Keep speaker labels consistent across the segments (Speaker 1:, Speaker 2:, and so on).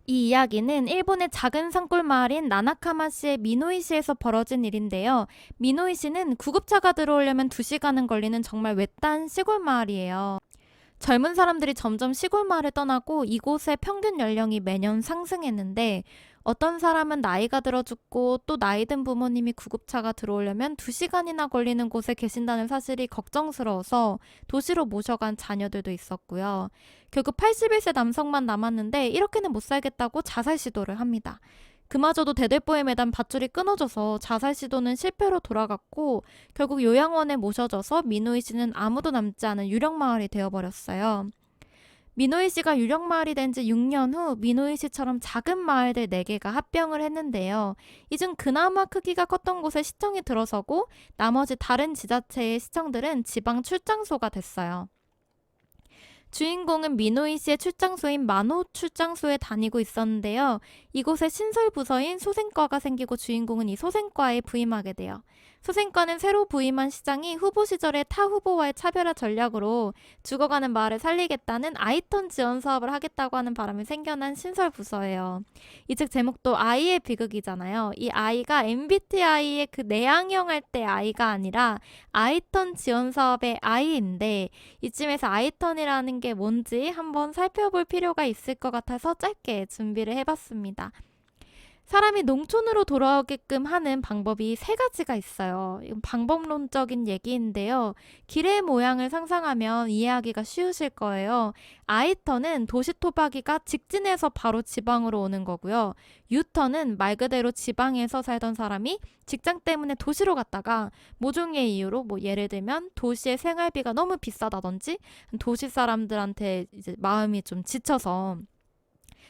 Speaker 1: 이 이야기는 일본의 작은 산골 마을인 나나카마시의 미노이시에서 벌어진 일인데요. 미노이시는 구급차가 들어오려면 2시간은 걸리는 정말 외딴 시골 마을이에요. 젊은 사람들이 점점 시골 마을을 떠나고 이곳의 평균 연령이 매년 상승했는데 어떤 사람은 나이가 들어 죽고 또 나이 든 부모님이 구급차가 들어오려면 2시간이나 걸리는 곳에 계신다는 사실이 걱정스러워서 도시로 모셔간 자녀들도 있었고요. 결국 81세 남성만 남았는데 이렇게는 못 살겠다고 자살 시도를 합니다. 그마저도 대들보에 매단 밧줄이 끊어져서 자살 시도는 실패로 돌아갔고 결국 요양원에 모셔져서 미노이 씨는 아무도 남지 않은 유령마을이 되어버렸어요. 미노이 씨가 유령마을이 된 지 6년 후 미노이 씨처럼 작은 마을들 4개가 합병을 했는데요. 이 중 그나마 크기가 컸던 곳에 시청이 들어서고 나머지 다른 지자체의 시청들은 지방 출장소가 됐어요. 주인공은 미노이 씨의 출장소인 마노 출장소에 다니고 있었는데요. 이곳에 신설 부서인 소생과가 생기고 주인공은 이 소생과에 부임하게 돼요. 소생과는 새로 부임한 시장이 후보 시절에 타 후보와의 차별화 전략으로 죽어가는 마을을 살리겠다는 아이턴 지원 사업을 하겠다고 하는 바람에 생겨난 신설 부서예요. 이 책 제목도 아이의 비극이잖아요. 이 아이가 MBTI의 그 내향형 할 때 아이가 아니라 아이턴 지원 사업의 아이인데 이쯤에서 아이턴이라는 게 뭔지 한번 살펴볼 필요가 있을 것 같아서 짧게 준비를 해봤습니다. 사람이 농촌으로 돌아오게끔 하는 방법이 3가지가 있어요. 이건 방법론적인 얘기인데요. 길의 모양을 상상하면 이해하기가 쉬우실 거예요. 아이턴은 도시 토박이가 직진해서 바로 지방으로 오는 거고요. 유턴은 말 그대로 지방에서 살던 사람이 직장 때문에 도시로 갔다가 모종의 이유로 뭐 예를 들면 도시의 생활비가 너무 비싸다든지 도시 사람들한테 이제 마음이 좀 지쳐서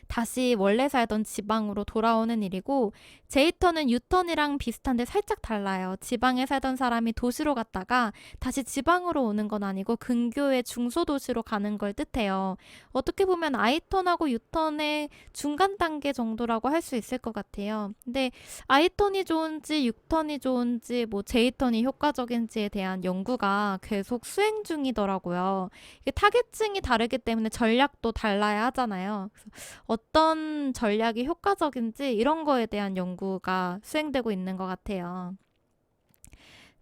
Speaker 1: 다시 원래 살던 지방으로 돌아오는 일이고 제이턴은 유턴이랑 비슷한데 살짝 달라요. 지방에 살던 사람이 도시로 갔다가 다시 지방으로 오는 건 아니고 근교의 중소도시로 가는 걸 뜻해요. 어떻게 보면 아이턴하고 유턴의 중간 단계 정도라고 할 수 있을 것 같아요. 근데 아이턴이 좋은지 유턴이 좋은지 뭐 제이턴이 효과적인지에 대한 연구가 계속 수행 중이더라고요. 이게 타겟층이 다르기 때문에 전략도 달라야 하잖아요. 어떤 전략이 효과적인지 이런 거에 대한 연구가 수행되고 있는 것 같아요.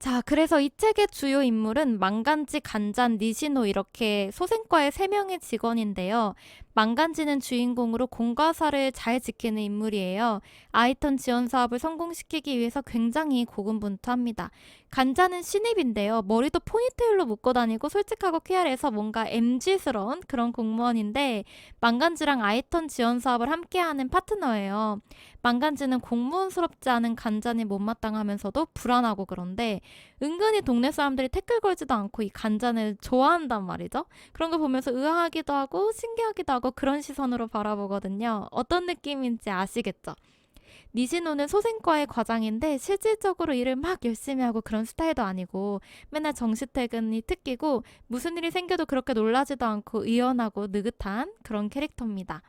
Speaker 1: 자, 그래서 이 책의 주요 인물은 망간지, 간잔, 니시노 이렇게 소생과의 3명의 직원인데요. 망간지는 주인공으로 공과사를 잘 지키는 인물이에요. 아이턴 지원 사업을 성공시키기 위해서 굉장히 고군분투합니다. 간자는 신입인데요. 머리도 포니테일로 묶고 다니고 솔직하고 쾌활해서 뭔가 MG스러운 그런 공무원인데 망간지랑 아이턴 지원 사업을 함께하는 파트너예요. 망간지는 공무원스럽지 않은 간잔이 못마땅하면서도 불안하고 그런데 은근히 동네 사람들이 태클 걸지도 않고 이 간잔을 좋아한단 말이죠. 그런 거 보면서 의아하기도 하고 신기하기도 하고 그런 시선으로 바라보거든요. 어떤 느낌인지 아시겠죠? 니시노는 소생과의 과장인데 실질적으로 일을 막 열심히 하고 그런 스타일도 아니고 맨날 정시퇴근이 특기고 무슨 일이 생겨도 그렇게 놀라지도 않고 의연하고 느긋한 그런 캐릭터입니다.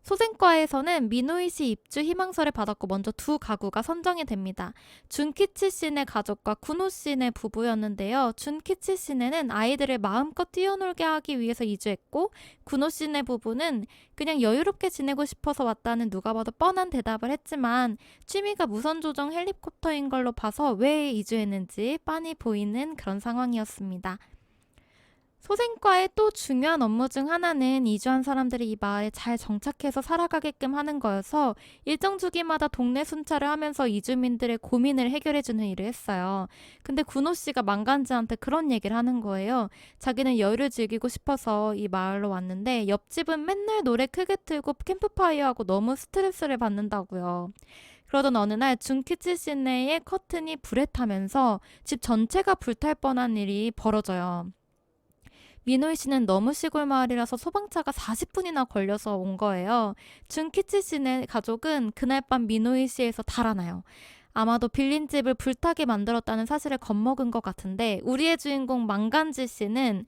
Speaker 1: 소생과에서는 미노이 씨 입주 희망서를 받았고 먼저 2가구가 선정이 됩니다. 준키치 씨네 가족과 구노 씨네 부부였는데요. 준키치 씨네는 아이들을 마음껏 뛰어놀게 하기 위해서 이주했고 구노 씨네 부부는 그냥 여유롭게 지내고 싶어서 왔다는 누가 봐도 뻔한 대답을 했지만 취미가 무선조종 헬리콥터인 걸로 봐서 왜 이주했는지 빤히 보이는 그런 상황이었습니다. 소생과의 또 중요한 업무 중 하나는 이주한 사람들이 이 마을에 잘 정착해서 살아가게끔 하는 거여서 일정 주기마다 동네 순찰을 하면서 이주민들의 고민을 해결해주는 일을 했어요. 근데 군호 씨가 망간지한테 그런 얘기를 하는 거예요. 자기는 여유를 즐기고 싶어서 이 마을로 왔는데 옆집은 맨날 노래 크게 틀고 캠프파이어하고 너무 스트레스를 받는다고요. 그러던 어느 날 준키치 시내의 커튼이 불에 타면서 집 전체가 불탈 뻔한 일이 벌어져요. 미노이 씨는 너무 시골 마을이라서 소방차가 40분이나 걸려서 온 거예요. 준키치 씨네 가족은 그날 밤 미노이 씨에서 달아나요. 아마도 빌린 집을 불타게 만들었다는 사실을 겁먹은 것 같은데 우리의 주인공 망간지 씨는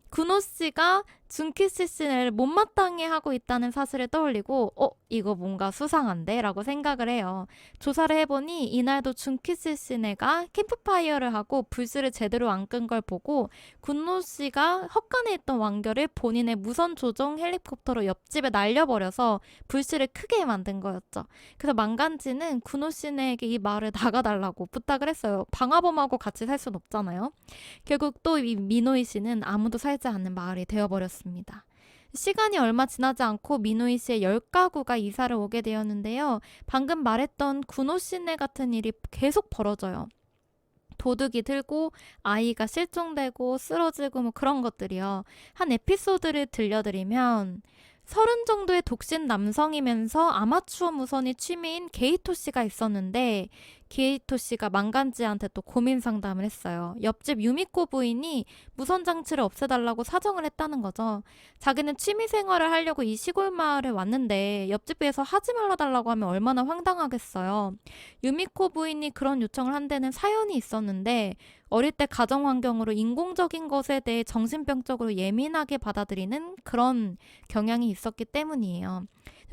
Speaker 1: 군호 씨가 준키씨 씨를 못마땅해 하고 있다는 사실을 떠올리고 이거 뭔가 수상한데? 라고 생각을 해요. 조사를 해보니 이날도 준키씨 씨네가 캠프파이어를 하고 불씨를 제대로 안 끈 걸 보고 군노 씨가 헛간에 있던 왕결을 본인의 무선 조종 헬리콥터로 옆집에 날려버려서 불씨를 크게 만든 거였죠. 그래서 망간지는 군노 씨네에게 이 마을을 나가달라고 부탁을 했어요. 방화범하고 같이 살 순 없잖아요. 결국 또 이 미노이 씨는 아무도 살지 않는 마을이 되어버렸습니다. 시간이 얼마 지나지 않고 미노이 씨의 10가구가 이사를 오게 되었는데요. 방금 말했던 군호 씨네 같은 일이 계속 벌어져요. 도둑이 들고 아이가 실종되고 쓰러지고 뭐 그런 것들이요. 한 에피소드를 들려드리면 30 정도의 독신 남성이면서 아마추어 무선이 취미인 게이토 씨가 있었는데 게이토 씨가 망간지한테 또 고민 상담을 했어요. 옆집 유미코 부인이 무선 장치를 없애달라고 사정을 했다는 거죠. 자기는 취미 생활을 하려고 이 시골 마을에 왔는데 옆집에서 하지 말아달라고 하면 얼마나 황당하겠어요. 유미코 부인이 그런 요청을 한 데는 사연이 있었는데 어릴 때 가정 환경으로 인공적인 것에 대해 정신병적으로 예민하게 받아들이는 그런 경향이 있었기 때문이에요.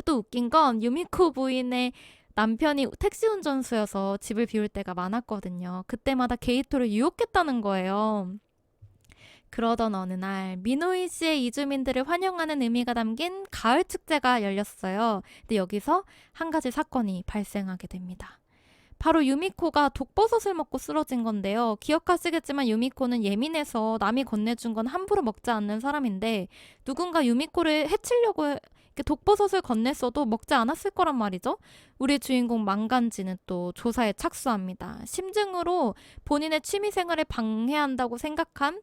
Speaker 1: 또 웃긴 건 유미코 부인의 남편이 택시 운전수여서 집을 비울 때가 많았거든요. 그때마다 게이토를 유혹했다는 거예요. 그러던 어느 날 미노이 씨의 이주민들을 환영하는 의미가 담긴 가을 축제가 열렸어요. 근데 여기서 한 가지 사건이 발생하게 됩니다. 바로 유미코가 독버섯을 먹고 쓰러진 건데요. 기억하시겠지만 유미코는 예민해서 남이 건네준 건 함부로 먹지 않는 사람인데 누군가 유미코를 해치려고 이렇게 독버섯을 건넸어도 먹지 않았을 거란 말이죠. 우리 주인공 망간지는 또 조사에 착수합니다. 심증으로 본인의 취미생활을 방해한다고 생각한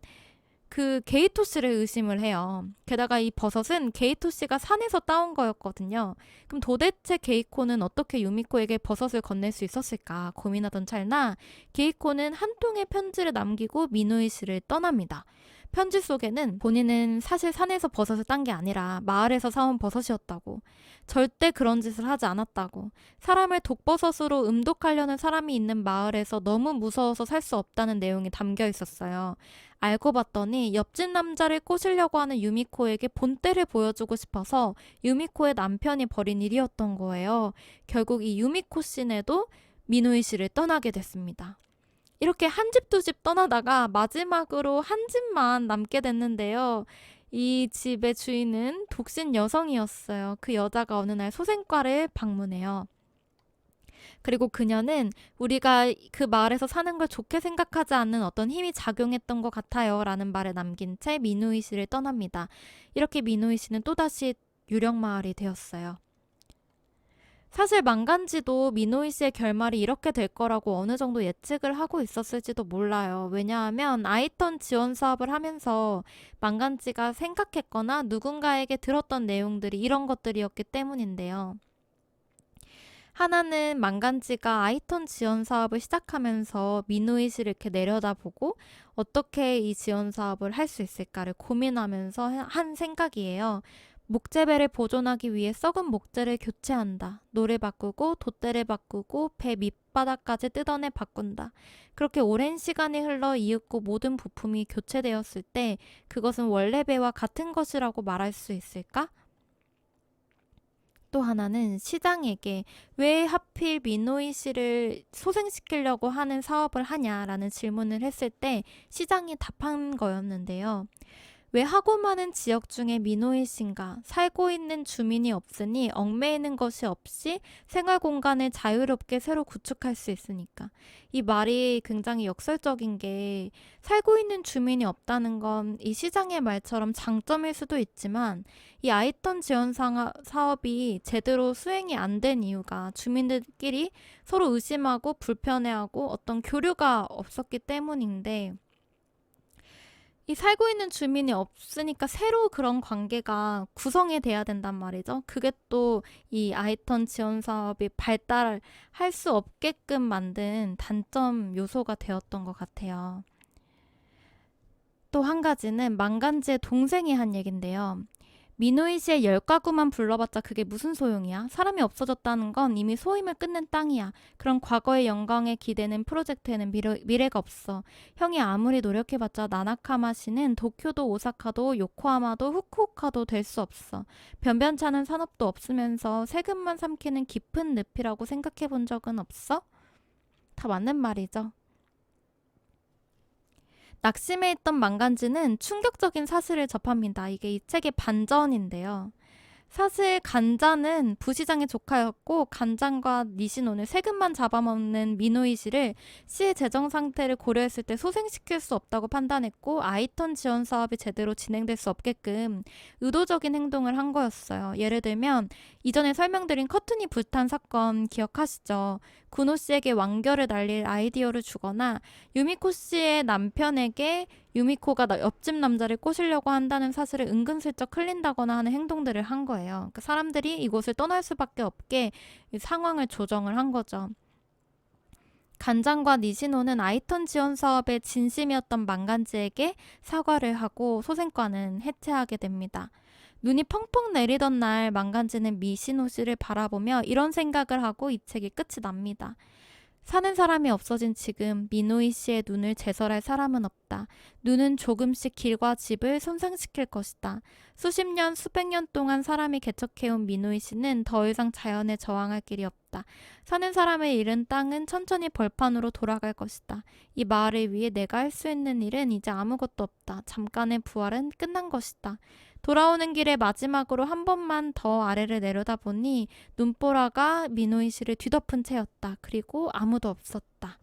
Speaker 1: 그 게이토 씨를 의심을 해요. 게다가 이 버섯은 게이토 씨가 산에서 따온 거였거든요. 그럼 도대체 게이코는 어떻게 유미코에게 버섯을 건넬 수 있었을까 고민하던 찰나 게이코는 한 통의 편지를 남기고 미노이 씨를 떠납니다. 편지 속에는 본인은 사실 산에서 버섯을 딴 게 아니라 마을에서 사온 버섯이었다고, 절대 그런 짓을 하지 않았다고, 사람을 독버섯으로 음독하려는 사람이 있는 마을에서 너무 무서워서 살 수 없다는 내용이 담겨 있었어요. 알고 봤더니 옆집 남자를 꼬시려고 하는 유미코에게 본때를 보여주고 싶어서 유미코의 남편이 벌인 일이었던 거예요. 결국 이 유미코 씨네도 미노이 씨를 떠나게 됐습니다. 이렇게 한 집 두 집 떠나다가 마지막으로 한 집만 남게 됐는데요. 이 집의 주인은 독신 여성이었어요. 그 여자가 어느 날 소생과를 방문해요. 그리고 그녀는 우리가 그 마을에서 사는 걸 좋게 생각하지 않는 어떤 힘이 작용했던 것 같아요. 라는 말을 남긴 채 미노이 씨를 떠납니다. 이렇게 미노이 씨는 또다시 유령 마을이 되었어요. 사실 망간지도 미노이 씨의 결말이 이렇게 될 거라고 어느 정도 예측을 하고 있었을지도 몰라요. 왜냐하면 아이턴 지원 사업을 하면서 망간지가 생각했거나 누군가에게 들었던 내용들이 이런 것들이었기 때문인데요. 하나는 망간지가 아이턴 지원 사업을 시작하면서 미노이 씨를 이렇게 내려다보고 어떻게 이 지원 사업을 할 수 있을까를 고민하면서 한 생각이에요. 목재배를 보존하기 위해 썩은 목재를 교체한다. 노를 바꾸고 돛대를 바꾸고 배 밑바닥까지 뜯어내 바꾼다. 그렇게 오랜 시간이 흘러 이윽고 모든 부품이 교체되었을 때 그것은 원래 배와 같은 것이라고 말할 수 있을까? 또 하나는 시장에게 왜 하필 미노이 씨를 소생시키려고 하는 사업을 하냐라는 질문을 했을 때 시장이 답한 거였는데요. 왜 하고 많은 지역 중에 미노이 씨인가 살고 있는 주민이 없으니 얽매이는 것이 없이 생활 공간을 자유롭게 새로 구축할 수 있으니까. 이 말이 굉장히 역설적인 게 살고 있는 주민이 없다는 건 이 시장의 말처럼 장점일 수도 있지만 이 아이턴 지원 사업이 제대로 수행이 안 된 이유가 주민들끼리 서로 의심하고 불편해하고 어떤 교류가 없었기 때문인데 이 살고 있는 주민이 없으니까 새로 그런 관계가 구성이 돼야 된단 말이죠. 그게 또 이 아이턴 지원 사업이 발달할 수 없게끔 만든 단점 요소가 되었던 것 같아요. 또 한 가지는 망간지의 동생이 한 얘긴데요. 미노이 씨의 10가구만 불러봤자 그게 무슨 소용이야? 사람이 없어졌다는 건 이미 소임을 끝낸 땅이야. 그런 과거의 영광에 기대는 프로젝트에는 미래가 없어. 형이 아무리 노력해봤자 나나카마시는 도쿄도 오사카도 요코하마도 후쿠오카도 될 수 없어. 변변찮은 산업도 없으면서 세금만 삼키는 깊은 늪이라고 생각해 본 적은 없어? 다 맞는 말이죠. 낙심해 있던 망간지는 충격적인 사실을 접합니다. 이게 이 책의 반전인데요. 사실 간자는 부시장의 조카였고 간장과 니시노는 세금만 잡아먹는 미노이 씨를 시의 재정 상태를 고려했을 때 소생시킬 수 없다고 판단했고 아이턴 지원 사업이 제대로 진행될 수 없게끔 의도적인 행동을 한 거였어요. 예를 들면 이전에 설명드린 커튼이 불탄 사건 기억하시죠? 구노 씨에게 완결을 날릴 아이디어를 주거나 유미코 씨의 남편에게 유미코가 옆집 남자를 꼬시려고 한다는 사실을 은근슬쩍 흘린다거나 하는 행동들을 한 거예요. 그 사람들이 이곳을 떠날 수밖에 없게 상황을 조정을 한 거죠. 간장과 니시노는 아이턴 지원 사업의 진심이었던 망간지에게 사과를 하고 소생과는 해체하게 됩니다. 눈이 펑펑 내리던 날 망간지는 미시노 씨를 바라보며 이런 생각을 하고 이 책이 끝이 납니다. 사는 사람이 없어진 지금 미노이 씨의 눈을 제설할 사람은 없다. 눈은 조금씩 길과 집을 손상시킬 것이다. 수십 년, 수백 년 동안 사람이 개척해온 미노이 씨는 더 이상 자연에 저항할 길이 없다. 사는 사람을 잃은 땅은 천천히 벌판으로 돌아갈 것이다. 이 마을을 위해 내가 할 수 있는 일은 이제 아무것도 없다. 잠깐의 부활은 끝난 것이다. 돌아오는 길에 마지막으로 한 번만 더 아래를 내려다보니 눈보라가 미노이 씨를 뒤덮은 채였다. 그리고 아무도 없었다.